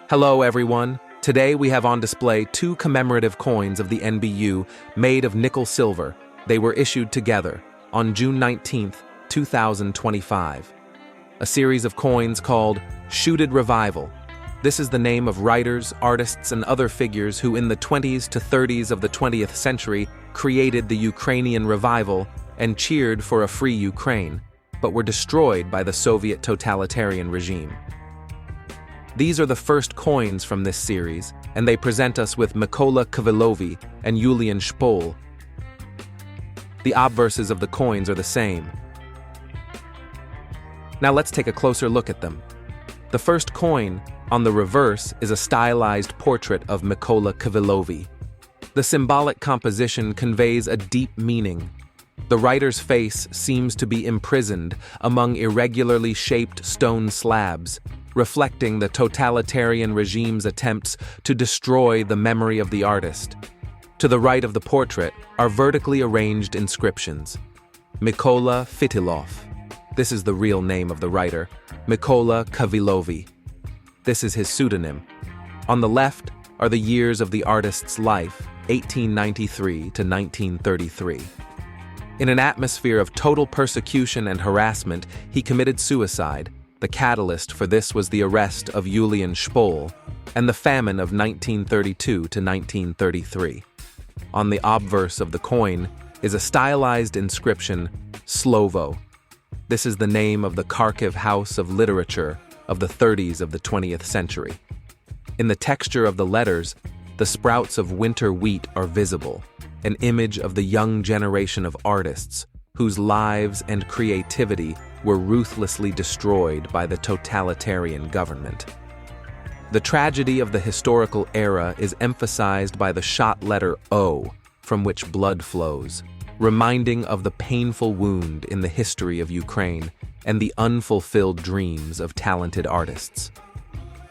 Hello everyone. Today we have on display two commemorative coins of the NBU made of nickel silver. They were issued together on June 19, 2025. A series of coins called Shooted Revival. This is the name of writers, artists, and other figures who in the 20s to 30s of the 20th century created the Ukrainian revival and cheered for a free Ukraine, but were destroyed by the Soviet totalitarian regime. These are the first coins from this series, and they present us with Mykola Khvylovy and Yulian Shpol. The obverses of the coins are the same. Now let's take a closer look at them. The first coin, on the reverse, is a stylized portrait of Mykola Khvylovy. The symbolic composition conveys a deep meaning. The writer's face seems to be imprisoned among irregularly shaped stone slabs, reflecting the totalitarian regime's attempts to destroy the memory of the artist. To the right of the portrait are vertically arranged inscriptions. Mykola Khvylovy. This is the real name of the writer, Mykola Khvylovy. This is his pseudonym. On the left are the years of the artist's life, 1893 to 1933. In an atmosphere of total persecution and harassment, he committed suicide. The catalyst for this was the arrest of Yulian Shpol and the famine of 1932 to 1933. On the obverse of the coin is a stylized inscription, Slovo. This is the name of the Kharkiv house of literature of the 30s of the 20th century. In the texture of the letters, the sprouts of winter wheat are visible, an image of the young generation of artists whose lives and creativity were ruthlessly destroyed by the totalitarian government. The tragedy of the historical era is emphasized by the shot letter O, from which blood flows, reminding of the painful wound in the history of Ukraine and the unfulfilled dreams of talented artists.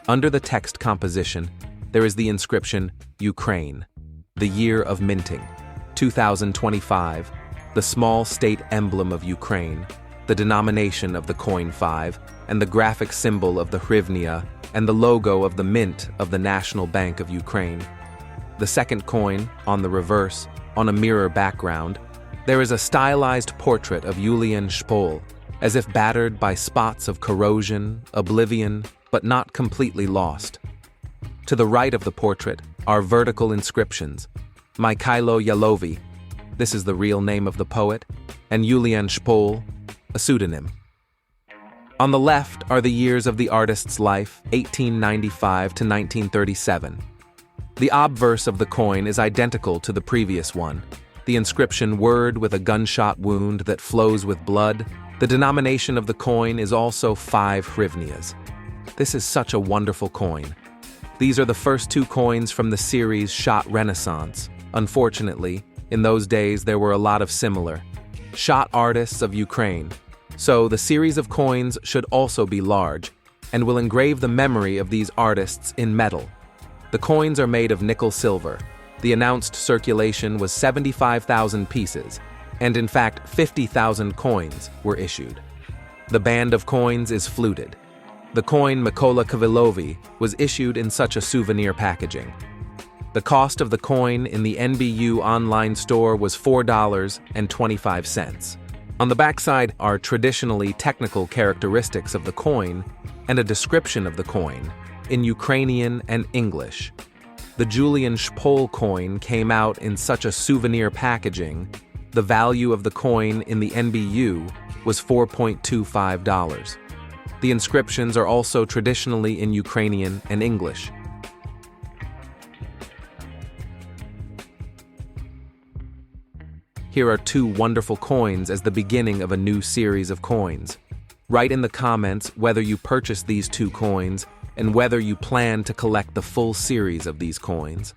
Under the text composition, there is the inscription, Ukraine, the year of minting, 2025, the small state emblem of Ukraine, the denomination of the coin 5, and the graphic symbol of the hryvnia, and the logo of the mint of the National Bank of Ukraine. The second coin, on the reverse, on a mirror background, there is a stylized portrait of Yulian Shpol, as if battered by spots of corrosion, oblivion, but not completely lost. To the right of the portrait are vertical inscriptions, Mykola Khvylovy, this is the real name of the poet, and Yulian Shpol, a pseudonym. On the left are the years of the artist's life, 1895 to 1937. The obverse of the coin is identical to the previous one. The inscription word with a gunshot wound that flows with blood. The denomination of the coin is also 5 hryvnias. This is such a wonderful coin. These are the first two coins from the series Shot Renaissance. Unfortunately, in those days there were a lot of similar shot artists of Ukraine. So the series of coins should also be large and will engrave the memory of these artists in metal. The coins are made of nickel silver. The announced circulation was 75,000 pieces, and in fact 50,000 coins were issued. The band of coins is fluted. The coin Mykola Khvylovy was issued in such a souvenir packaging. The cost of the coin in the NBU online store was $4.25. On the backside are traditionally technical characteristics of the coin and a description of the coin in Ukrainian and English. The Yulian Shpol coin came out in such a souvenir packaging. The value of the coin in the NBU was $4.25. The inscriptions are also traditionally in Ukrainian and English. Here are two wonderful coins as the beginning of a new series of coins. Write in the comments whether you purchased these two coins and whether you plan to collect the full series of these coins.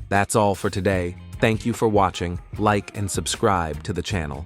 That's all for today. Thank you for watching. Like and subscribe to the channel.